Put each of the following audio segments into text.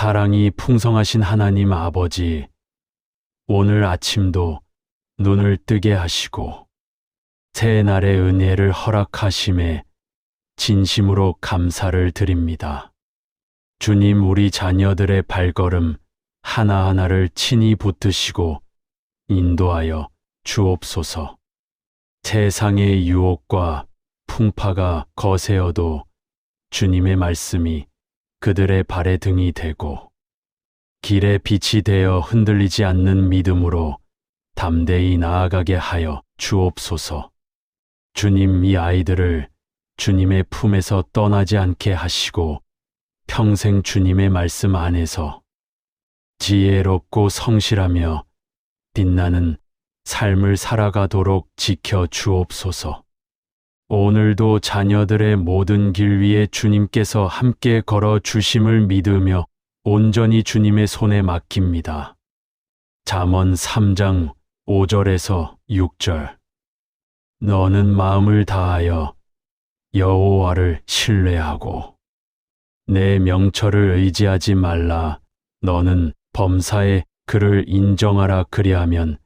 사랑이 풍성하신 하나님 아버지, 오늘 아침도 눈을 뜨게 하시고 새 날의 은혜를 허락하심에 진심으로 감사를 드립니다. 주님, 우리 자녀들의 발걸음 하나하나를 친히 붙드시고 인도하여 주옵소서. 세상의 유혹과 풍파가 거세어도 주님의 말씀이 그들의 발의 등이 되고 길의 빛이 되어 흔들리지 않는 믿음으로 담대히 나아가게 하여 주옵소서. 주님, 이 아이들을 주님의 품에서 떠나지 않게 하시고 평생 주님의 말씀 안에서 지혜롭고 성실하며 빛나는 삶을 살아가도록 지켜 주옵소서. 오늘도 자녀들의 모든 길 위에 주님께서 함께 걸어 주심을 믿으며 온전히 주님의 손에 맡깁니다. 잠언 3장 5절에서 6절. 너는 마음을 다하여 여호와를 신뢰하고 내 명철을 의지하지 말라. 너는 범사에 그를 인정하라. 그리하면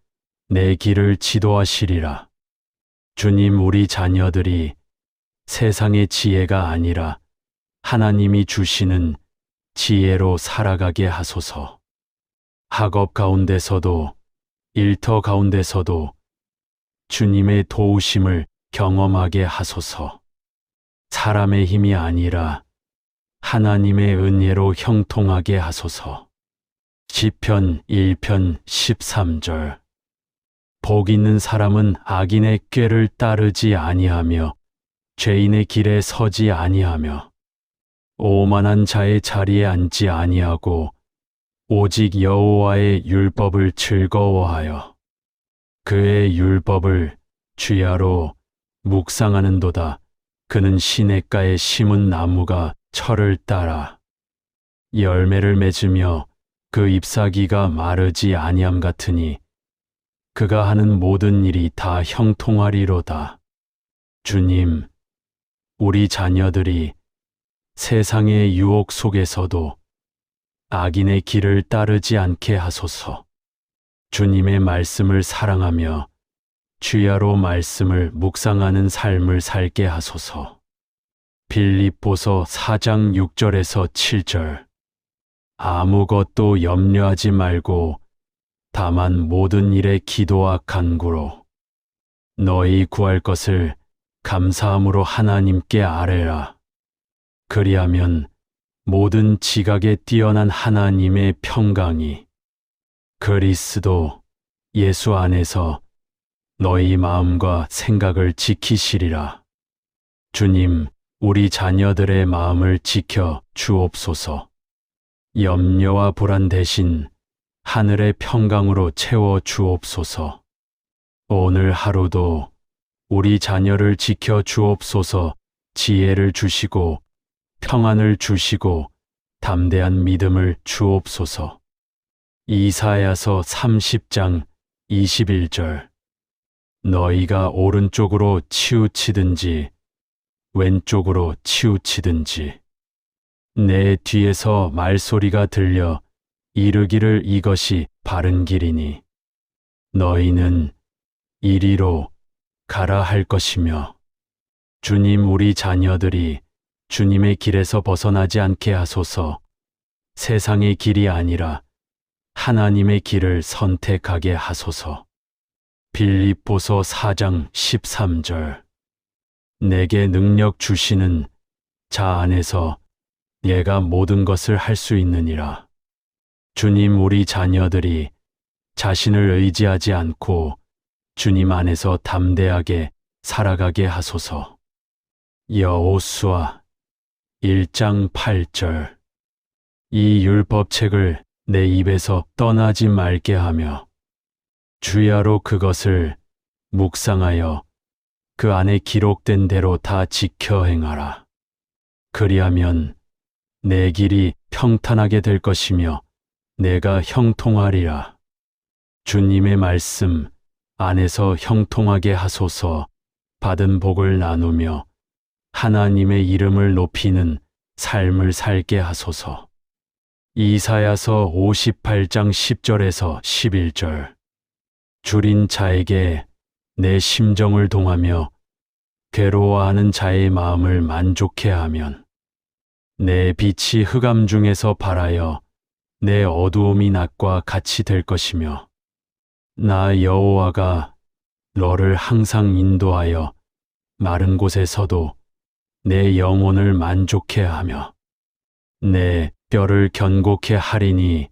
내 길을 지도하시리라. 주님, 우리 자녀들이 세상의 지혜가 아니라 하나님이 주시는 지혜로 살아가게 하소서. 학업 가운데서도 일터 가운데서도 주님의 도우심을 경험하게 하소서. 사람의 힘이 아니라 하나님의 은혜로 형통하게 하소서. 시편 1편 13절. 복 있는 사람은 악인의 꾀를 따르지 아니하며 죄인의 길에 서지 아니하며 오만한 자의 자리에 앉지 아니하고 오직 여호와의 율법을 즐거워하여 그의 율법을 주야로 묵상하는도다. 그는 시냇가에 심은 나무가 철을 따라 열매를 맺으며 그 잎사귀가 마르지 아니함 같으니 그가 하는 모든 일이 다 형통하리로다. 주님, 우리 자녀들이 세상의 유혹 속에서도 악인의 길을 따르지 않게 하소서. 주님의 말씀을 사랑하며 주야로 말씀을 묵상하는 삶을 살게 하소서. 빌립보서 4장 6절에서 7절. 아무것도 염려하지 말고 다만 모든 일에 기도와 간구로 너희 구할 것을 감사함으로 하나님께 아뢰라. 그리하면 모든 지각에 뛰어난 하나님의 평강이 그리스도 예수 안에서 너희 마음과 생각을 지키시리라. 주님, 우리 자녀들의 마음을 지켜 주옵소서. 염려와 불안 대신 하늘의 평강으로 채워 주옵소서. 오늘 하루도 우리 자녀를 지켜 주옵소서. 지혜를 주시고 평안을 주시고 담대한 믿음을 주옵소서. 이사야서 30장 21절. 너희가 오른쪽으로 치우치든지 왼쪽으로 치우치든지 내 뒤에서 말소리가 들려 이르기를 이것이 바른 길이니 너희는 이리로 가라 할 것이며. 주님, 우리 자녀들이 주님의 길에서 벗어나지 않게 하소서. 세상의 길이 아니라 하나님의 길을 선택하게 하소서. 빌립보서 4장 13절. 내게 능력 주시는 자 안에서 내가 모든 것을 할 수 있느니라. 주님, 우리 자녀들이 자신을 의지하지 않고 주님 안에서 담대하게 살아가게 하소서. 여호수아 1장 8절. 이 율법책을 내 입에서 떠나지 말게 하며 주야로 그것을 묵상하여 그 안에 기록된 대로 다 지켜 행하라. 그리하면 내 길이 평탄하게 될 것이며 내가 형통하리라. 주님의 말씀 안에서 형통하게 하소서. 받은 복을 나누며 하나님의 이름을 높이는 삶을 살게 하소서. 이사야서 58장 10절에서 11절. 줄인 자에게 내 심정을 동하며 괴로워하는 자의 마음을 만족해 하면 내 빛이 흑암 중에서 발하여 내 어두움이 낮과 같이 될 것이며 나 여호와가 너를 항상 인도하여 마른 곳에서도 내 영혼을 만족해 하며 내 뼈를 견고케 하리니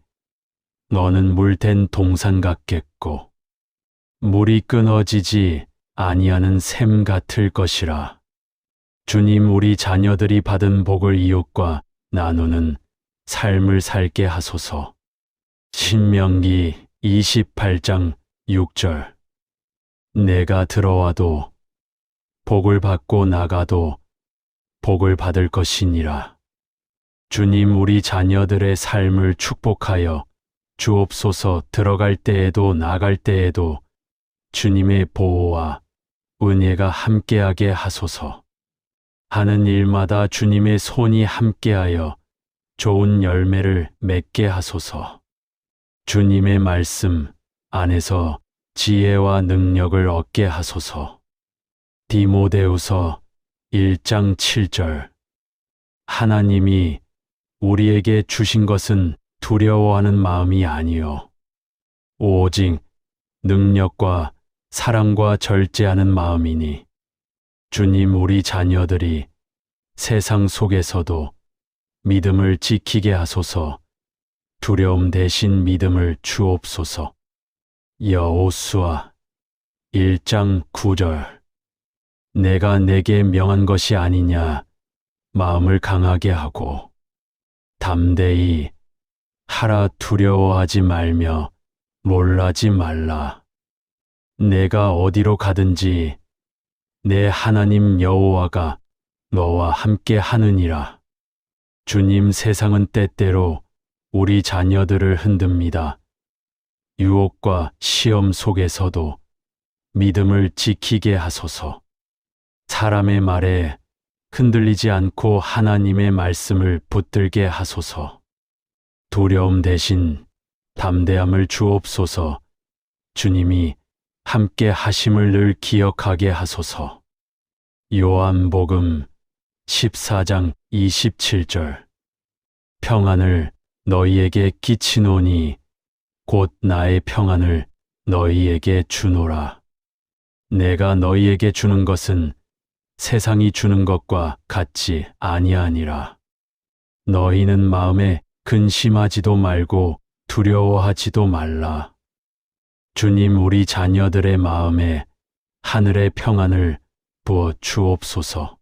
너는 물된 동산 같겠고 물이 끊어지지 아니하는 샘 같을 것이라. 주님, 우리 자녀들이 받은 복을 이웃과 나누는 삶을 살게 하소서. 신명기 28장 6절. 내가 들어와도 복을 받고 나가도 복을 받을 것이니라. 주님, 우리 자녀들의 삶을 축복하여 주옵소서. 들어갈 때에도 나갈 때에도 주님의 보호와 은혜가 함께하게 하소서. 하는 일마다 주님의 손이 함께하여 좋은 열매를 맺게 하소서. 주님의 말씀 안에서 지혜와 능력을 얻게 하소서. 디모데후서 1장 7절. 하나님이 우리에게 주신 것은 두려워하는 마음이 아니요 오직 능력과 사랑과 절제하는 마음이니. 주님, 우리 자녀들이 세상 속에서도 믿음을 지키게 하소서. 두려움 대신 믿음을 주옵소서. 여호수아 1장 9절. 내가 내게 명한 것이 아니냐. 마음을 강하게 하고 담대히 하라. 두려워하지 말며 놀라지 말라. 내가 어디로 가든지 내 하나님 여호와가 너와 함께 하느니라. 주님, 세상은 때때로 우리 자녀들을 흔듭니다. 유혹과 시험 속에서도 믿음을 지키게 하소서. 사람의 말에 흔들리지 않고 하나님의 말씀을 붙들게 하소서. 두려움 대신 담대함을 주옵소서. 주님이 함께 하심을 늘 기억하게 하소서. 요한복음 14장 27절. 평안을 너희에게 끼치노니 곧 나의 평안을 너희에게 주노라. 내가 너희에게 주는 것은 세상이 주는 것과 같지 아니하니라. 너희는 마음에 근심하지도 말고 두려워하지도 말라. 주님, 우리 자녀들의 마음에 하늘의 평안을 부어 주옵소서.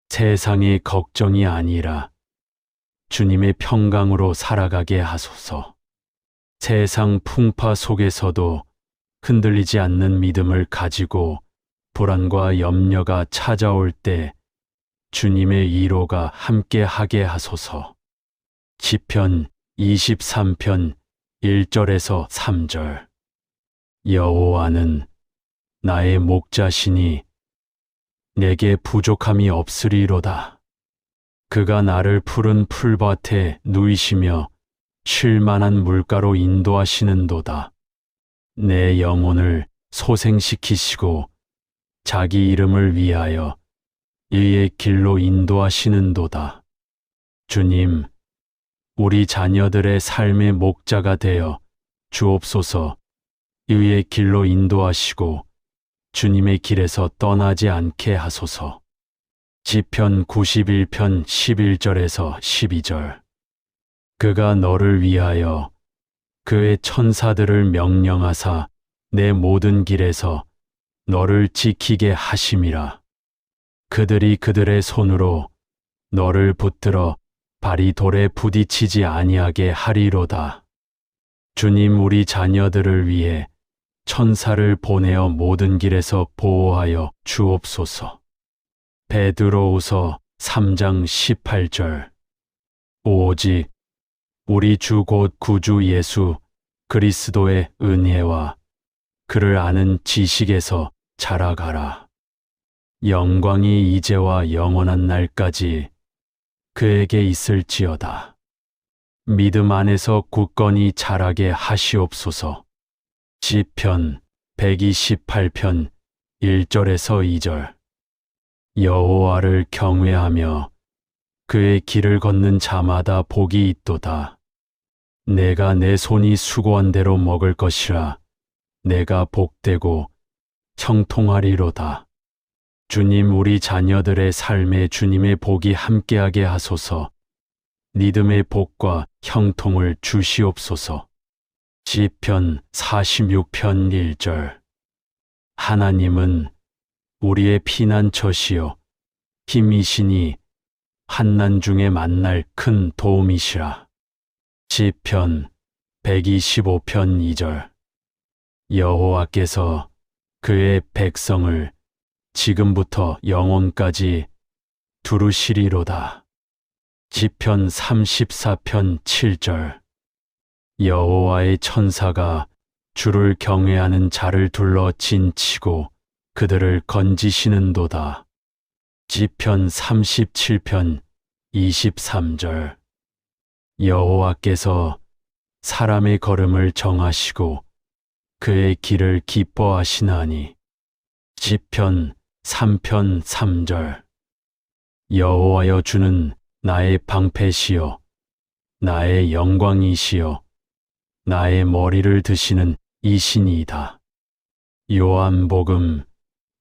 세상의 걱정이 아니라 주님의 평강으로 살아가게 하소서. 세상 풍파 속에서도 흔들리지 않는 믿음을 가지고 불안과 염려가 찾아올 때 주님의 위로가 함께하게 하소서. 시편 23편 1절에서 3절. 여호와는 나의 목자시니 내게 부족함이 없으리로다. 그가 나를 푸른 풀밭에 누이시며 쉴 만한 물가로 인도하시는도다. 내 영혼을 소생시키시고 자기 이름을 위하여 의의 길로 인도하시는도다. 주님, 우리 자녀들의 삶의 목자가 되어 주옵소서. 의의 길로 인도하시고 주님의 길에서 떠나지 않게 하소서. 시편 91편 11절에서 12절. 그가 너를 위하여 그의 천사들을 명령하사 내 모든 길에서 너를 지키게 하심이라. 그들이 그들의 손으로 너를 붙들어 발이 돌에 부딪히지 아니하게 하리로다. 주님, 우리 자녀들을 위해 천사를 보내어 모든 길에서 보호하여 주옵소서. 베드로후서 3장 18절. 오직 우리 주 곧 구주 예수 그리스도의 은혜와 그를 아는 지식에서 자라가라. 영광이 이제와 영원한 날까지 그에게 있을지어다. 믿음 안에서 굳건히 자라게 하시옵소서. 시편 128편 1절에서 2절. 여호와를 경외하며 그의 길을 걷는 자마다 복이 있도다. 내가 내 손이 수고한 대로 먹을 것이라. 내가 복되고 형통하리로다. 주님, 우리 자녀들의 삶에 주님의 복이 함께하게 하소서. 믿음의 복과 형통을 주시옵소서. 시편 46편 1절. 하나님은 우리의 피난처시요 힘이시니 환난 중에 만날 큰 도움이시라. 시편 125편 2절. 여호와께서 그의 백성을 지금부터 영원까지 두루시리로다. 시편 34편 7절. 여호와의 천사가 주를 경외하는 자를 둘러 진치고 그들을 건지시는도다. 시편 37편 23절. 여호와께서 사람의 걸음을 정하시고 그의 길을 기뻐하시나니. 시편 3편 3절. 여호와여, 주는 나의 방패시요 나의 영광이시요 나의 머리를 드시는 이신이다. 요한복음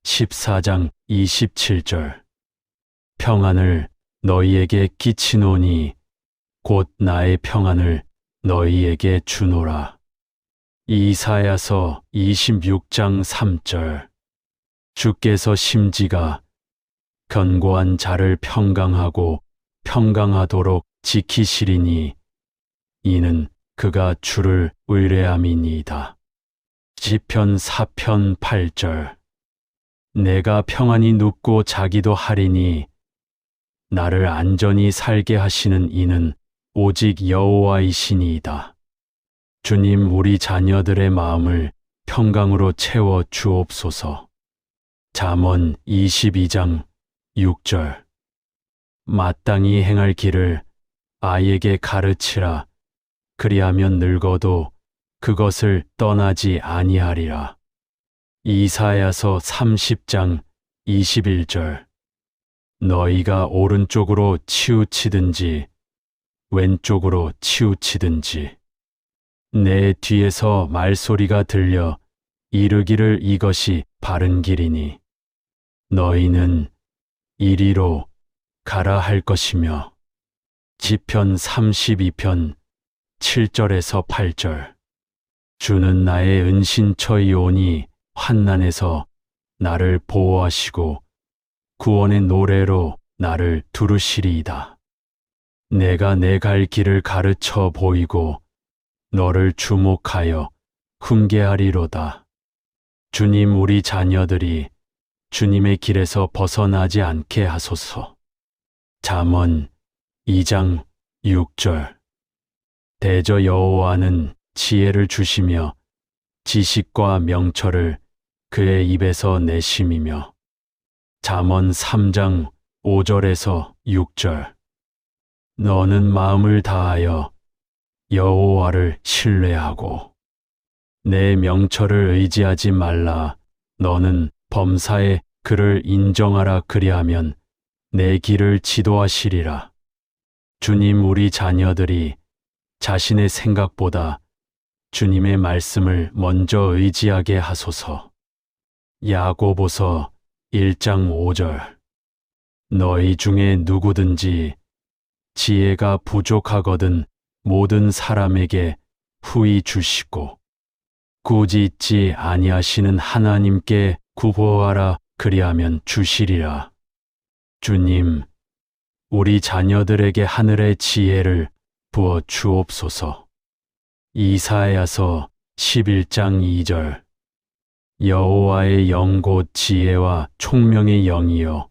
14장 27절. 평안을 너희에게 끼치노니 곧 나의 평안을 너희에게 주노라. 이사야서 26장 3절. 주께서 심지가 견고한 자를 평강하고 평강하도록 지키시리니 이는 그가 주를 의뢰함이니이다. 시편 4편 8절. 내가 평안히 눕고 자기도 하리니 나를 안전히 살게 하시는 이는 오직 여호와이시니이다. 주님, 우리 자녀들의 마음을 평강으로 채워 주옵소서. 잠언 22장 6절. 마땅히 행할 길을 아이에게 가르치라. 그리하면 늙어도 그것을 떠나지 아니하리라. 이사야서 30장 21절. 너희가 오른쪽으로 치우치든지 왼쪽으로 치우치든지 내 뒤에서 말소리가 들려 이르기를 이것이 바른 길이니 너희는 이리로 가라 할 것이며. 시편 32편 7절에서 8절. 주는 나의 은신처이오니 환난에서 나를 보호하시고 구원의 노래로 나를 두르시리이다. 내가 내 갈 길을 가르쳐 보이고 너를 주목하여 훈계하리로다. 주님, 우리 자녀들이 주님의 길에서 벗어나지 않게 하소서. 잠언 2장 6절. 대저 여호와는 지혜를 주시며 지식과 명철을 그의 입에서 내심이며. 잠언 3장 5절에서 6절. 너는 마음을 다하여 여호와를 신뢰하고 내 명철을 의지하지 말라. 너는 범사에 그를 인정하라. 그리하면 내 길을 지도하시리라. 주님, 우리 자녀들이 자신의 생각보다 주님의 말씀을 먼저 의지하게 하소서. 야고보서 1장 5절. 너희 중에 누구든지 지혜가 부족하거든 모든 사람에게 후히 주시고 꾸짖지 아니하시는 하나님께 구하라. 그리하면 주시리라. 주님, 우리 자녀들에게 하늘의 지혜를 부어 주옵소서. 이사야서 11장 2절. 여호와의 영 곧 지혜와 총명의 영이요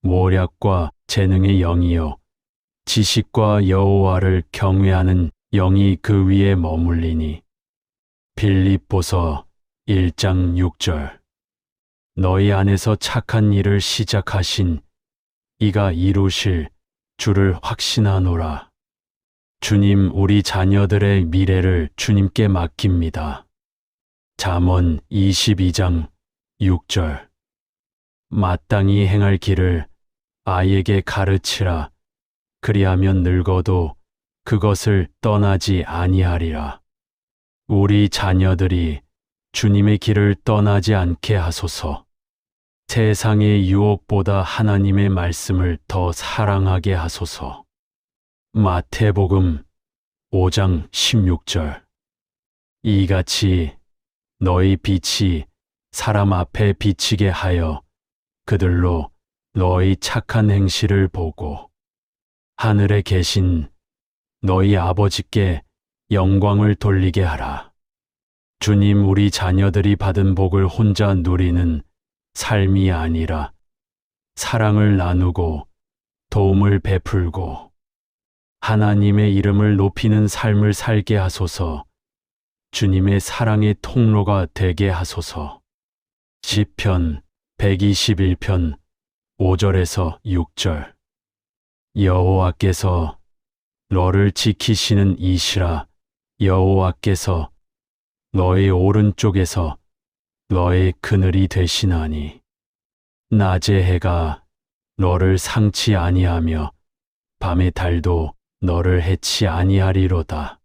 모략과 재능의 영이요 지식과 여호와를 경외하는 영이 그 위에 머물리니. 빌립보서 1장 6절. 너희 안에서 착한 일을 시작하신 이가 이루실 주를 확신하노라. 주님, 우리 자녀들의 미래를 주님께 맡깁니다. 잠언 22장 6절. 마땅히 행할 길을 아이에게 가르치라. 그리하면 늙어도 그것을 떠나지 아니하리라. 우리 자녀들이 주님의 길을 떠나지 않게 하소서. 세상의 유혹보다 하나님의 말씀을 더 사랑하게 하소서. 마태복음 5장 16절. 이같이 너희 빛이 사람 앞에 비치게 하여 그들로 너희 착한 행실을 보고 하늘에 계신 너희 아버지께 영광을 돌리게 하라. 주님, 우리 자녀들이 받은 복을 혼자 누리는 삶이 아니라 사랑을 나누고 도움을 베풀고 하나님의 이름을 높이는 삶을 살게 하소서. 주님의 사랑의 통로가 되게 하소서. 시편 121편 5절에서 6절. 여호와께서 너를 지키시는 이시라. 여호와께서 너의 오른쪽에서 너의 그늘이 되시나니 낮의 해가 너를 상치 아니하며 밤의 달도 너를 해치 아니하리로다.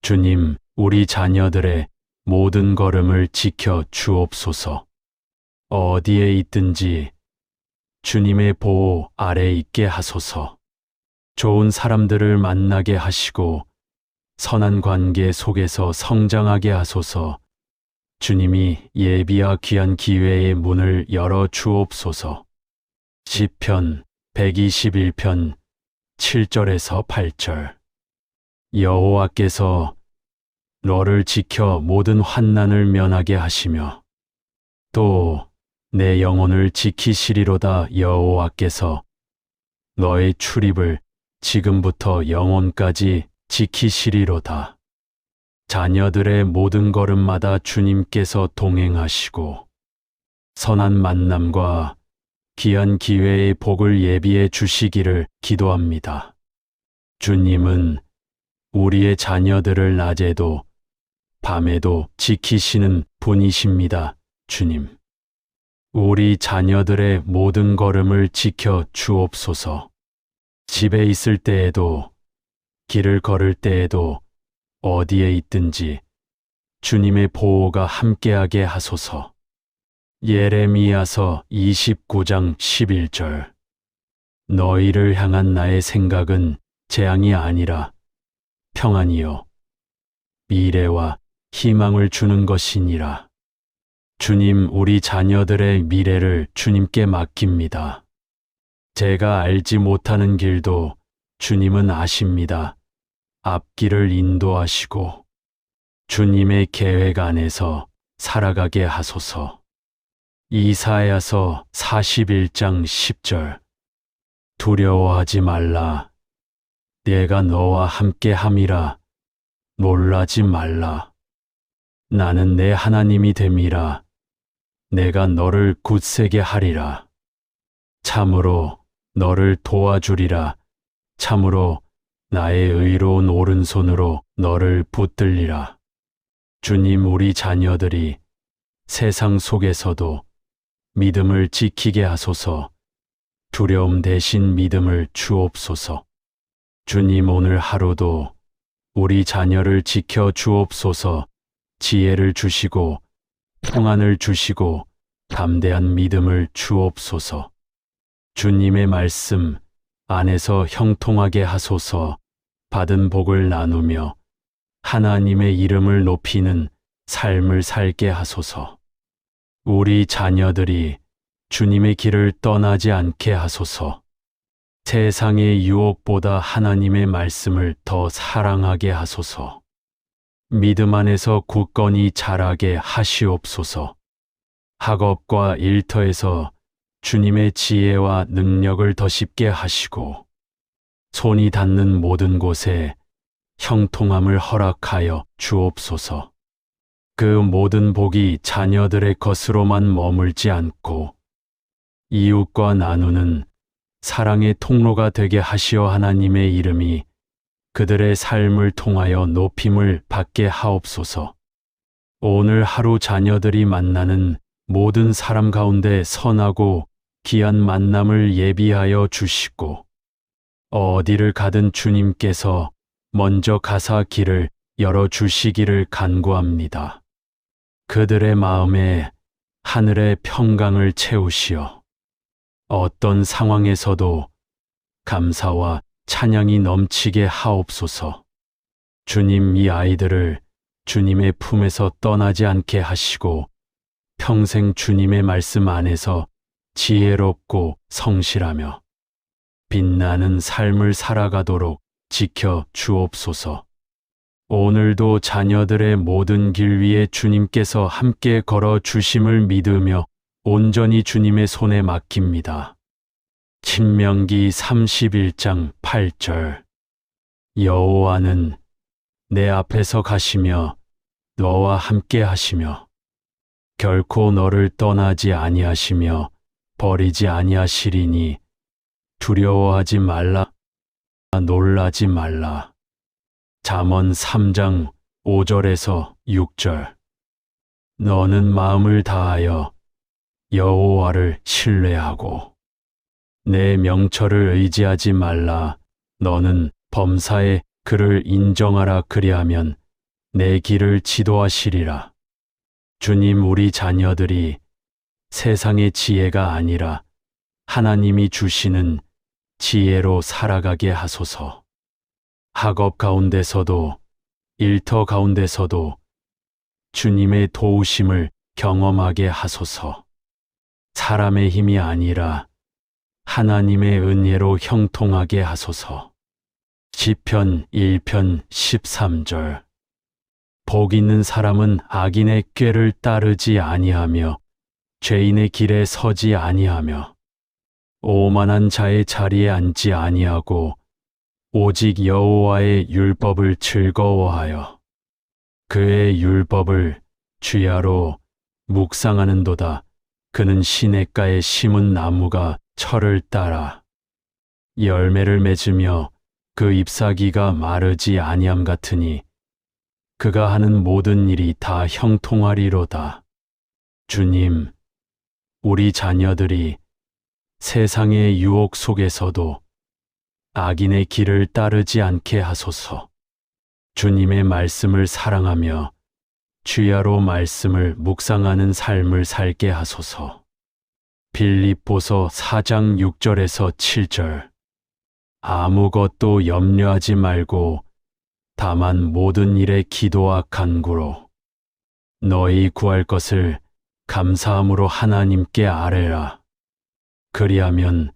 주님, 우리 자녀들의 모든 걸음을 지켜 주옵소서. 어디에 있든지 주님의 보호 아래 있게 하소서. 좋은 사람들을 만나게 하시고 선한 관계 속에서 성장하게 하소서. 주님이 예비와 귀한 기회의 문을 열어 주옵소서. 시편 121편 7절에서 8절. 여호와께서 너를 지켜 모든 환난을 면하게 하시며 또 내 영혼을 지키시리로다. 여호와께서 너의 출입을 지금부터 영원까지 지키시리로다. 자녀들의 모든 걸음마다 주님께서 동행하시고 선한 만남과 귀한 기회의 복을 예비해 주시기를 기도합니다. 주님은 우리의 자녀들을 낮에도 밤에도 지키시는 분이십니다. 주님, 우리 자녀들의 모든 걸음을 지켜 주옵소서. 집에 있을 때에도 길을 걸을 때에도 어디에 있든지 주님의 보호가 함께하게 하소서. 예레미야서 29장 11절. 너희를 향한 나의 생각은 재앙이 아니라 평안이요 미래와 희망을 주는 것이니라. 주님, 우리 자녀들의 미래를 주님께 맡깁니다. 제가 알지 못하는 길도 주님은 아십니다. 앞길을 인도하시고 주님의 계획 안에서 살아가게 하소서. 이사야서 41장 10절. 두려워하지 말라. 내가 너와 함께 함이라. 놀라지 말라. 나는 내 하나님이 됨이라. 내가 너를 굳세게 하리라. 참으로 너를 도와주리라. 참으로 나의 의로운 오른손으로 너를 붙들리라. 주님, 우리 자녀들이 세상 속에서도 믿음을 지키게 하소서. 두려움 대신 믿음을 주옵소서. 주님, 오늘 하루도 우리 자녀를 지켜 주옵소서. 지혜를 주시고 평안을 주시고 담대한 믿음을 주옵소서. 주님의 말씀 안에서 형통하게 하소서. 받은 복을 나누며 하나님의 이름을 높이는 삶을 살게 하소서. 우리 자녀들이 주님의 길을 떠나지 않게 하소서. 세상의 유혹보다 하나님의 말씀을 더 사랑하게 하소서. 믿음 안에서 굳건히 자라게 하시옵소서. 학업과 일터에서 주님의 지혜와 능력을 더 쉽게 하시고 손이 닿는 모든 곳에 형통함을 허락하여 주옵소서. 그 모든 복이 자녀들의 것으로만 머물지 않고 이웃과 나누는 사랑의 통로가 되게 하시어 하나님의 이름이 그들의 삶을 통하여 높임을 받게 하옵소서. 오늘 하루 자녀들이 만나는 모든 사람 가운데 선하고 귀한 만남을 예비하여 주시고, 어디를 가든 주님께서 먼저 가사 길을 열어 주시기를 간구합니다. 그들의 마음에 하늘의 평강을 채우시어 어떤 상황에서도 감사와 찬양이 넘치게 하옵소서. 주님, 이 아이들을 주님의 품에서 떠나지 않게 하시고 평생 주님의 말씀 안에서 지혜롭고 성실하며 빛나는 삶을 살아가도록 지켜 주옵소서. 오늘도 자녀들의 모든 길 위에 주님께서 함께 걸어 주심을 믿으며 온전히 주님의 손에 맡깁니다. 신명기 31장 8절. 여호와는 내 앞에서 가시며 너와 함께 하시며 결코 너를 떠나지 아니하시며 버리지 아니하시리니 두려워하지 말라, 놀라지 말라. 잠언 3장 5절에서 6절. 너는 마음을 다하여 여호와를 신뢰하고 내 명철을 의지하지 말라. 너는 범사에 그를 인정하라. 그리하면 내 길을 지도하시리라. 주님, 우리 자녀들이 세상의 지혜가 아니라 하나님이 주시는 지혜로 살아가게 하소서. 학업 가운데서도 일터 가운데서도 주님의 도우심을 경험하게 하소서. 사람의 힘이 아니라 하나님의 은혜로 형통하게 하소서. 시편 1편 13절. 복 있는 사람은 악인의 꾀를 따르지 아니하며 죄인의 길에 서지 아니하며 오만한 자의 자리에 앉지 아니하고 오직 여호와의 율법을 즐거워하여 그의 율법을 주야로 묵상하는도다. 그는 시냇가에 심은 나무가 철을 따라 열매를 맺으며 그 잎사귀가 마르지 아니함 같으니 그가 하는 모든 일이 다 형통하리로다. 주님, 우리 자녀들이 세상의 유혹 속에서도 악인의 길을 따르지 않게 하소서. 주님의 말씀을 사랑하며 주야로 말씀을 묵상하는 삶을 살게 하소서. 빌립보서 4장 6절에서 7절. 아무것도 염려하지 말고 다만 모든 일에 기도와 간구로 너희 구할 것을 감사함으로 하나님께 아뢰라. 그리하면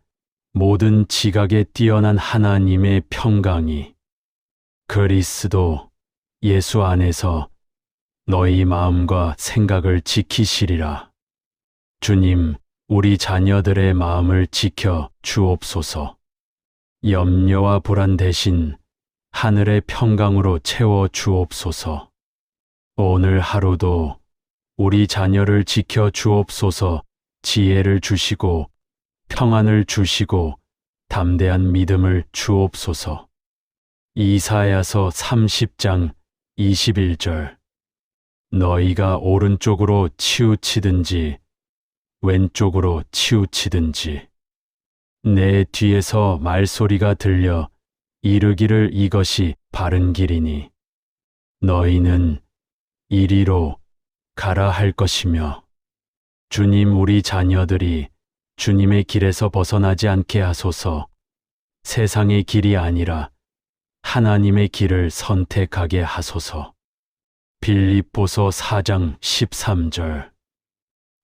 모든 지각에 뛰어난 하나님의 평강이 그리스도 예수 안에서 너희 마음과 생각을 지키시리라. 주님, 우리 자녀들의 마음을 지켜 주옵소서. 염려와 불안 대신 하늘의 평강으로 채워 주옵소서. 오늘 하루도 우리 자녀를 지켜 주옵소서. 지혜를 주시고 평안을 주시고 담대한 믿음을 주옵소서. 이사야서 30장 21절. 너희가 오른쪽으로 치우치든지 왼쪽으로 치우치든지 내 뒤에서 말소리가 들려 이르기를 이것이 바른 길이니 너희는 이리로 가라 할 것이며. 주님, 우리 자녀들이 주님의 길에서 벗어나지 않게 하소서. 세상의 길이 아니라 하나님의 길을 선택하게 하소서. 빌립보서 4장 13절.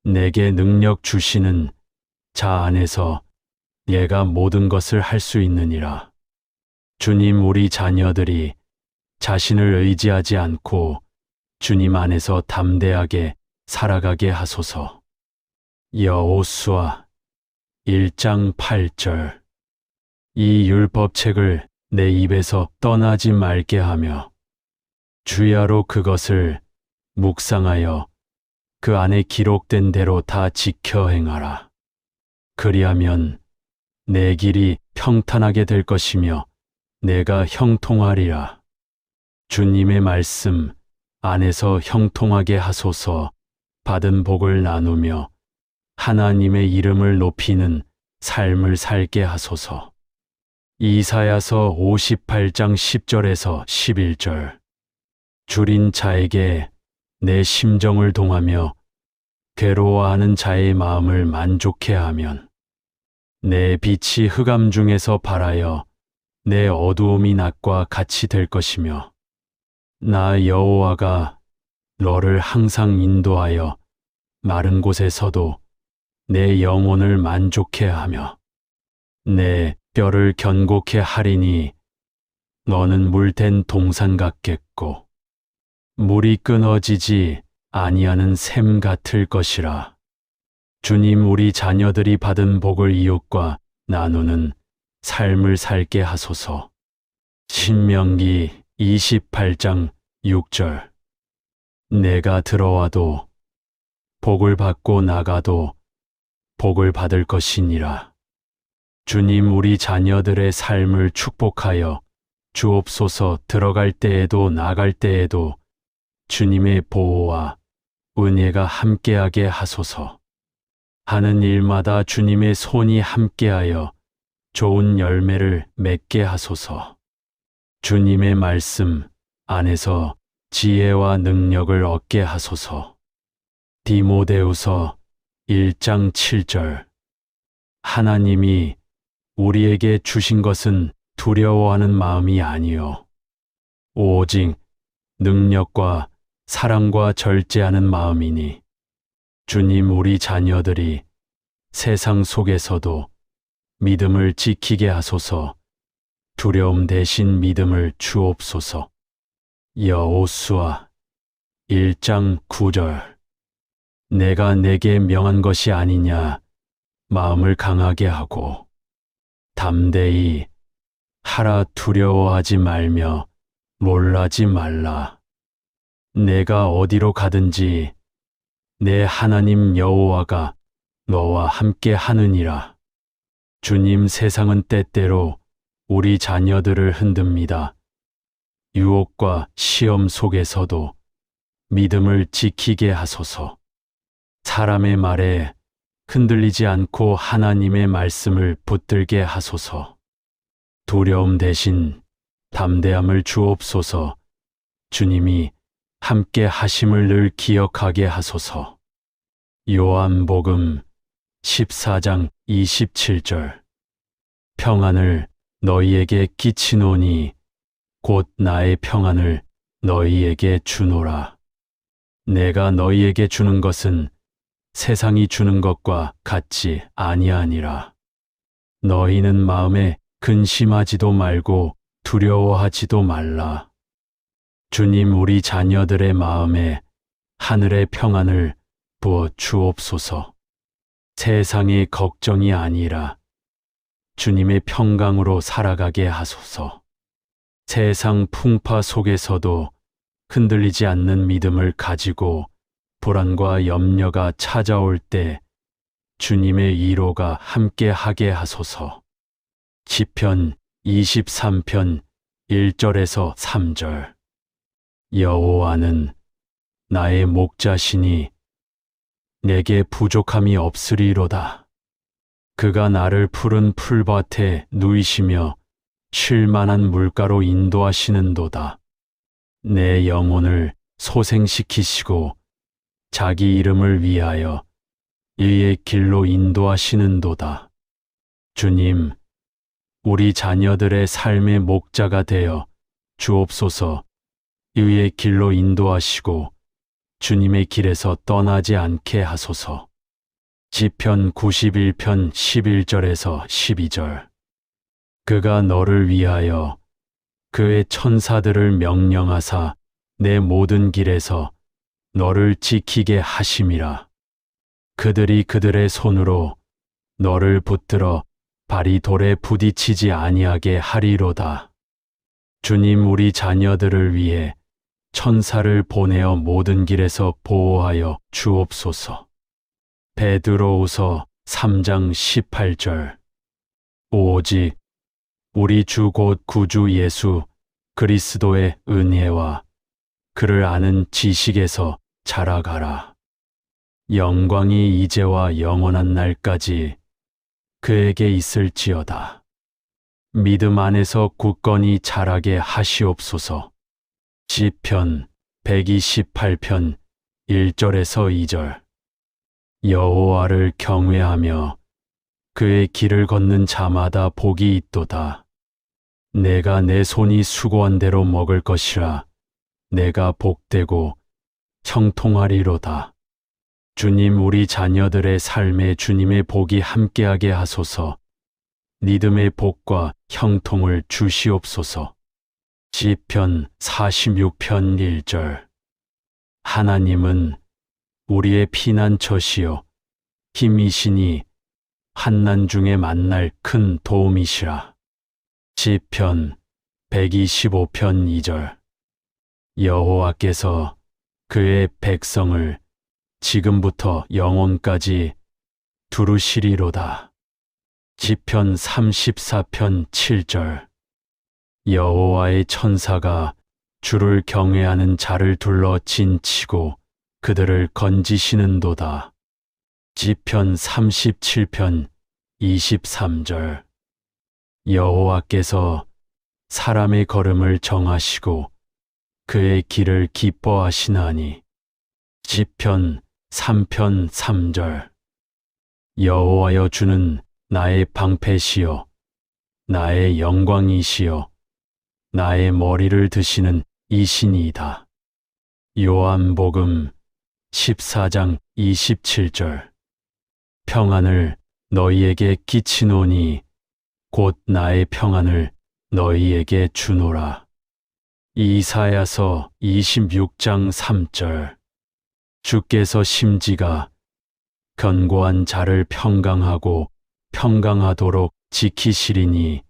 내게 능력 주시는 자 안에서 내가 모든 것을 할 수 있느니라. 주님, 우리 자녀들이 자신을 의지하지 않고 주님 안에서 담대하게 살아가게 하소서. 여호수아 1장 8절. 이 율법책을 내 입에서 떠나지 말게 하며 주야로 그것을 묵상하여 그 안에 기록된 대로 다 지켜 행하라. 그리하면 내 길이 평탄하게 될 것이며 내가 형통하리라. 주님의 말씀 안에서 형통하게 하소서. 받은 복을 나누며 하나님의 이름을 높이는 삶을 살게 하소서. 이사야서 58장 10절에서 11절. 줄인 자에게 내 심정을 동하며 괴로워하는 자의 마음을 만족해 하면 내 빛이 흑암 중에서 발하여 내 어두움이 낮과 같이 될 것이며 나 여호와가 너를 항상 인도하여 마른 곳에서도 내 영혼을 만족해 하며 내 뼈를 견고케 하리니 너는 물된 동산 같겠고 물이 끊어지지 아니하는 샘 같을 것이라. 주님, 우리 자녀들이 받은 복을 이웃과 나누는 삶을 살게 하소서. 신명기 28장 6절. 내가 들어와도 복을 받고 나가도 복을 받을 것이니라. 주님, 우리 자녀들의 삶을 축복하여 주옵소서. 들어갈 때에도 나갈 때에도 주님의 보호와 은혜가 함께하게 하소서. 하는 일마다 주님의 손이 함께하여 좋은 열매를 맺게 하소서. 주님의 말씀 안에서 지혜와 능력을 얻게 하소서. 디모데후서 1장 7절. 하나님이 우리에게 주신 것은 두려워하는 마음이 아니요 오직 능력과 사랑과 절제하는 마음이니. 주님, 우리 자녀들이 세상 속에서도 믿음을 지키게 하소서. 두려움 대신 믿음을 주옵소서. 여호수아 1장 9절. 내가 내게 명한 것이 아니냐. 마음을 강하게 하고 담대히 하라. 두려워하지 말며 놀라지 말라. 내가 어디로 가든지 내 하나님 여호와가 너와 함께 하느니라. 주님, 세상은 때때로 우리 자녀들을 흔듭니다. 유혹과 시험 속에서도 믿음을 지키게 하소서. 사람의 말에 흔들리지 않고 하나님의 말씀을 붙들게 하소서. 두려움 대신 담대함을 주옵소서. 주님이 함께 하심을 늘 기억하게 하소서. 요한복음 14장 27절. 평안을 너희에게 끼치노니 곧 나의 평안을 너희에게 주노라. 내가 너희에게 주는 것은 세상이 주는 것과 같지 아니하니라. 너희는 마음에 근심하지도 말고 두려워하지도 말라. 주님, 우리 자녀들의 마음에 하늘의 평안을 부어 주옵소서. 세상의 걱정이 아니라 주님의 평강으로 살아가게 하소서. 세상 풍파 속에서도 흔들리지 않는 믿음을 가지고 불안과 염려가 찾아올 때 주님의 위로가 함께하게 하소서. 시편 23편 1절에서 3절. 여호와는 나의 목자시니 내게 부족함이 없으리로다. 그가 나를 푸른 풀밭에 누이시며 쉴 만한 물가로 인도하시는도다. 내 영혼을 소생시키시고 자기 이름을 위하여 의의 길로 인도하시는도다. 주님, 우리 자녀들의 삶의 목자가 되어 주옵소서. 의의 길로 인도하시고 주님의 길에서 떠나지 않게 하소서. 시편 91편 11절에서 12절. 그가 너를 위하여 그의 천사들을 명령하사 내 모든 길에서 너를 지키게 하심이라. 그들이 그들의 손으로 너를 붙들어 발이 돌에 부딪히지 아니하게 하리로다. 주님, 우리 자녀들을 위해 천사를 보내어 모든 길에서 보호하여 주옵소서. 베드로후서 3장 18절. 오직 우리 주 곧 구주 예수 그리스도의 은혜와 그를 아는 지식에서 자라가라. 영광이 이제와 영원한 날까지 그에게 있을지어다. 믿음 안에서 굳건히 자라게 하시옵소서. 시편 128편 1절에서 2절. 여호와를 경외하며 그의 길을 걷는 자마다 복이 있도다. 내가 내 손이 수고한 대로 먹을 것이라. 내가 복되고 형통하리로다. 주님, 우리 자녀들의 삶에 주님의 복이 함께하게 하소서. 믿음의 복과 형통을 주시옵소서. 시편 46편 1절. 하나님은 우리의 피난처시요 힘이시니 환난 중에 만날 큰 도움이시라. 시편 125편 2절. 여호와께서 그의 백성을 지금부터 영원까지 두루시리로다. 시편 34편 7절. 여호와의 천사가 주를 경외하는 자를 둘러 진치고 그들을 건지시는도다. 시편 37편 23절. 여호와께서 사람의 걸음을 정하시고 그의 길을 기뻐하시나니. 시편 3편 3절. 여호와여, 주는 나의 방패시요 나의 영광이시요 나의 머리를 드시는 이신이다. 요한복음 14장 27절. 평안을 너희에게 끼치노니 곧 나의 평안을 너희에게 주노라. 이사야서 26장 3절. 주께서 심지가 견고한 자를 평강하고 평강하도록 지키시리니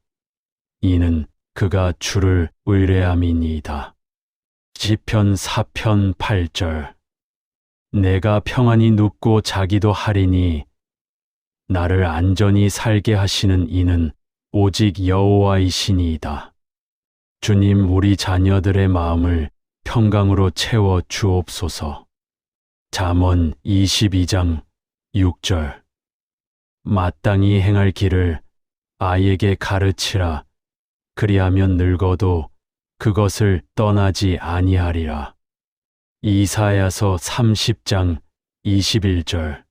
이는 그가 주를 의뢰함이니이다. 시편 4편 8절. 내가 평안히 눕고 자기도 하리니 나를 안전히 살게 하시는 이는 오직 여호와이시니이다. 주님, 우리 자녀들의 마음을 평강으로 채워 주옵소서. 잠언 22장 6절. 마땅히 행할 길을 아이에게 가르치라. 그리하면 늙어도 그것을 떠나지 아니하리라. 이사야서 30장 21절.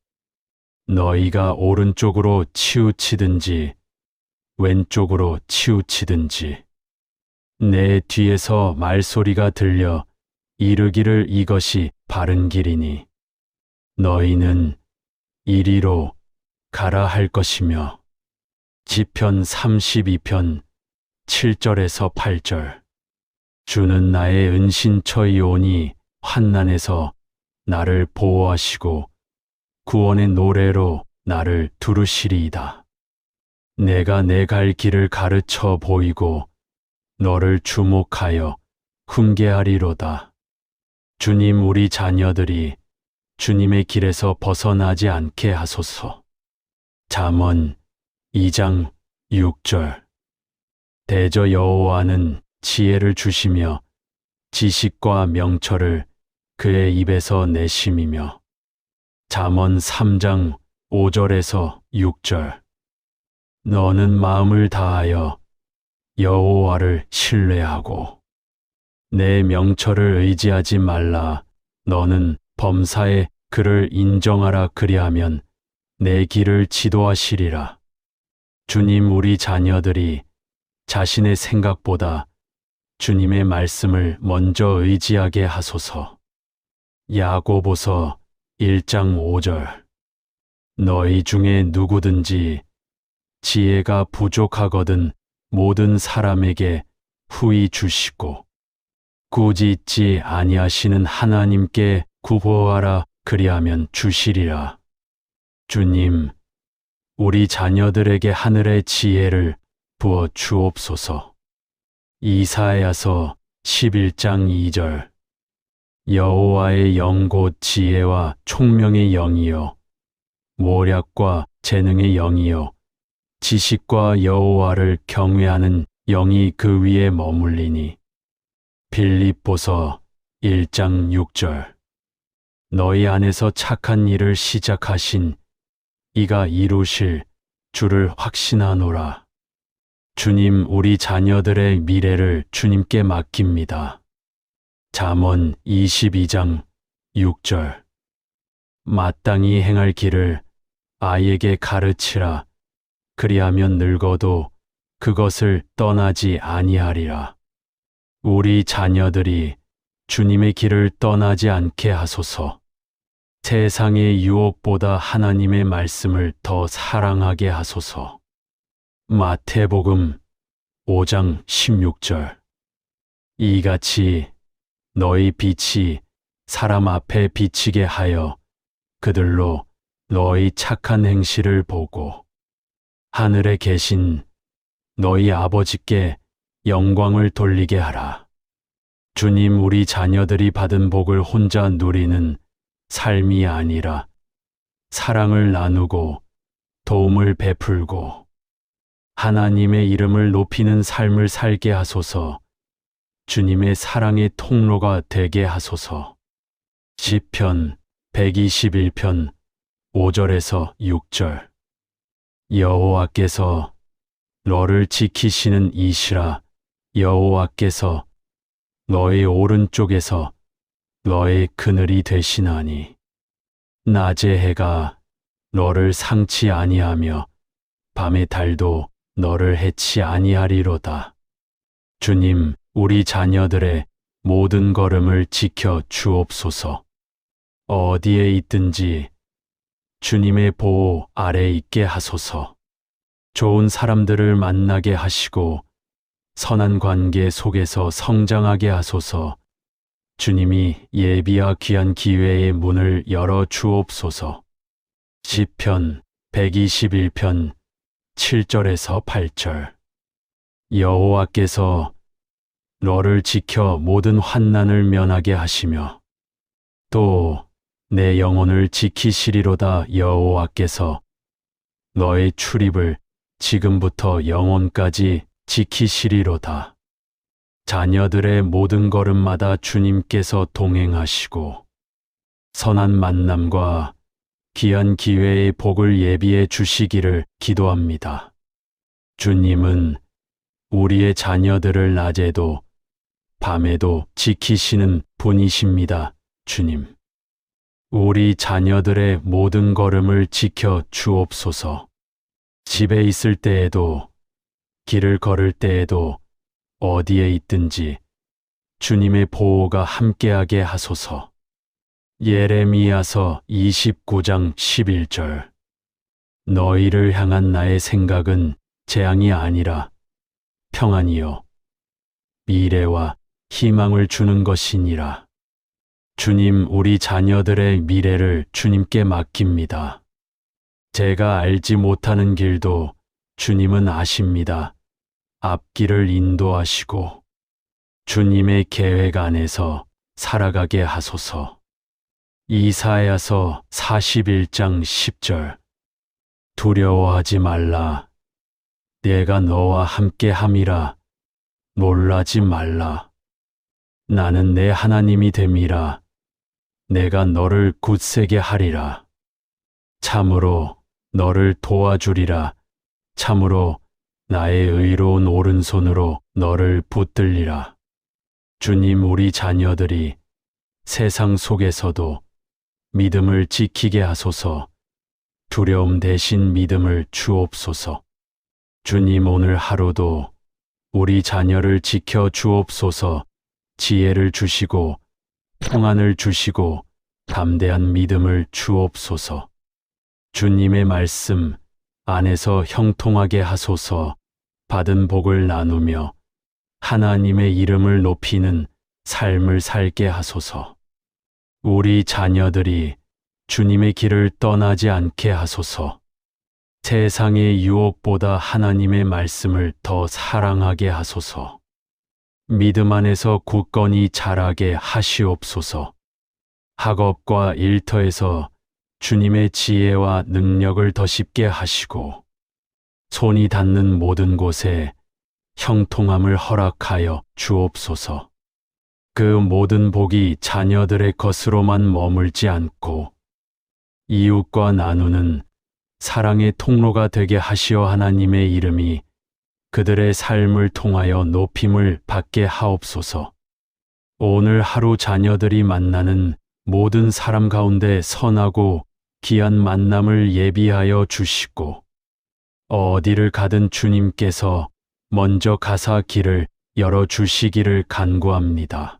너희가 오른쪽으로 치우치든지 왼쪽으로 치우치든지 내 뒤에서 말소리가 들려 이르기를 이것이 바른 길이니 너희는 이리로 가라 할 것이며. 시편 32편 7절에서 8절. 주는 나의 은신처이오니 환난에서 나를 보호하시고 구원의 노래로 나를 두르시리이다. 내가 내 갈 길을 가르쳐 보이고 너를 주목하여 훈계하리로다. 주님, 우리 자녀들이 주님의 길에서 벗어나지 않게 하소서. 잠언 2장 6절. 대저 여호와는 지혜를 주시며 지식과 명철을 그의 입에서 내심이며. 잠언 3장 5절에서 6절. 너는 마음을 다하여 여호와를 신뢰하고 내 명철을 의지하지 말라. 너는 범사에 그를 인정하라. 그리하면 내 길을 지도하시리라. 주님, 우리 자녀들이 자신의 생각보다 주님의 말씀을 먼저 의지하게 하소서. 야고보서 1장 5절. 너희 중에 누구든지 지혜가 부족하거든 모든 사람에게 후히 주시고 꾸짖지 아니하시는 하나님께 구하라. 그리하면 주시리라. 주님, 우리 자녀들에게 하늘의 지혜를 부어 주옵소서. 이사야서 11장 2절. 여호와의 영 곧 지혜와 총명의 영이요 모략과 재능의 영이요 지식과 여호와를 경외하는 영이 그 위에 머물리니. 빌립보서 1장 6절. 너희 안에서 착한 일을 시작하신 이가 이루실 주를 확신하노라. 주님, 우리 자녀들의 미래를 주님께 맡깁니다. 잠언 22장 6절. 마땅히 행할 길을 아이에게 가르치라. 그리하면 늙어도 그것을 떠나지 아니하리라. 우리 자녀들이 주님의 길을 떠나지 않게 하소서. 세상의 유혹보다 하나님의 말씀을 더 사랑하게 하소서. 마태복음 5장 16절. 이같이 너희 빛이 사람 앞에 비치게 하여 그들로 너희 착한 행실을 보고 하늘에 계신 너희 아버지께 영광을 돌리게 하라. 주님, 우리 자녀들이 받은 복을 혼자 누리는 삶이 아니라 사랑을 나누고 도움을 베풀고 하나님의 이름을 높이는 삶을 살게 하소서. 주님의 사랑의 통로가 되게 하소서. 시편 121편 5절에서 6절. 여호와께서 너를 지키시는 이시라. 여호와께서 너의 오른쪽에서 너의 그늘이 되시나니 낮의 해가 너를 상치 아니하며 밤의 달도 너를 해치 아니하리로다. 주님, 우리 자녀들의 모든 걸음을 지켜 주옵소서. 어디에 있든지 주님의 보호 아래 있게 하소서. 좋은 사람들을 만나게 하시고 선한 관계 속에서 성장하게 하소서. 주님이 예비와 귀한 기회의 문을 열어 주옵소서. 시편 121편 7절에서 8절. 여호와께서 너를 지켜 모든 환난을 면하게 하시며 또 내 영혼을 지키시리로다. 여호와께서 너의 출입을 지금부터 영원까지 지키시리로다. 자녀들의 모든 걸음마다 주님께서 동행하시고 선한 만남과 귀한 기회의 복을 예비해 주시기를 기도합니다. 주님은 우리의 자녀들을 낮에도 밤에도 지키시는 분이십니다. 주님, 우리 자녀들의 모든 걸음을 지켜 주옵소서. 집에 있을 때에도 길을 걸을 때에도 어디에 있든지 주님의 보호가 함께하게 하소서. 예레미야서 29장 11절. 너희를 향한 나의 생각은 재앙이 아니라 평안이요 미래와 희망을 주는 것이니라. 주님, 우리 자녀들의 미래를 주님께 맡깁니다. 제가 알지 못하는 길도 주님은 아십니다. 앞길을 인도하시고 주님의 계획 안에서 살아가게 하소서. 이사야서 41장 10절. 두려워하지 말라. 내가 너와 함께 함이라. 놀라지 말라. 나는 내 하나님이 됨이라. 내가 너를 굳세게 하리라. 참으로 너를 도와주리라. 참으로 나의 의로운 오른손으로 너를 붙들리라. 주님, 우리 자녀들이 세상 속에서도 믿음을 지키게 하소서. 두려움 대신 믿음을 주옵소서. 주님, 오늘 하루도 우리 자녀를 지켜 주옵소서. 지혜를 주시고 평안을 주시고 담대한 믿음을 주옵소서. 주님의 말씀 안에서 형통하게 하소서. 받은 복을 나누며 하나님의 이름을 높이는 삶을 살게 하소서. 우리 자녀들이 주님의 길을 떠나지 않게 하소서. 세상의 유혹보다 하나님의 말씀을 더 사랑하게 하소서. 믿음 안에서 굳건히 자라게 하시옵소서. 학업과 일터에서 주님의 지혜와 능력을 더 쉽게 하시고 손이 닿는 모든 곳에 형통함을 허락하여 주옵소서. 그 모든 복이 자녀들의 것으로만 머물지 않고 이웃과 나누는 사랑의 통로가 되게 하시어 하나님의 이름이 그들의 삶을 통하여 높임을 받게 하옵소서. 오늘 하루 자녀들이 만나는 모든 사람 가운데 선하고 귀한 만남을 예비하여 주시고 어디를 가든 주님께서 먼저 가사 길을 열어 주시기를 간구합니다.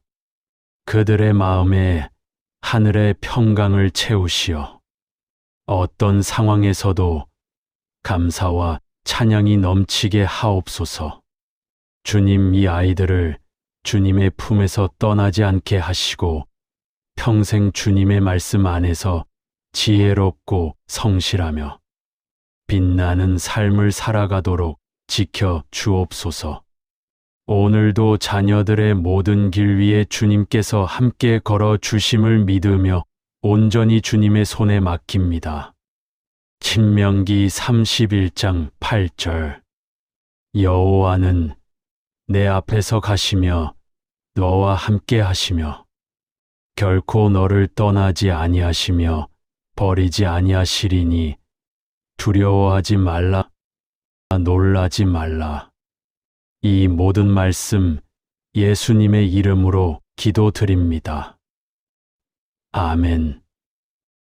그들의 마음에 하늘의 평강을 채우시어 어떤 상황에서도 감사와 찬양이 넘치게 하옵소서. 주님, 이 아이들을 주님의 품에서 떠나지 않게 하시고 평생 주님의 말씀 안에서 지혜롭고 성실하며 빛나는 삶을 살아가도록 지켜 주옵소서. 오늘도 자녀들의 모든 길 위에 주님께서 함께 걸어 주심을 믿으며 온전히 주님의 손에 맡깁니다. 신명기 31장 8절. 여호와는 내 앞에서 가시며 너와 함께 하시며 결코 너를 떠나지 아니하시며 버리지 아니하시리니 두려워하지 말라, 놀라지 말라. 이 모든 말씀 예수님의 이름으로 기도드립니다. 아멘.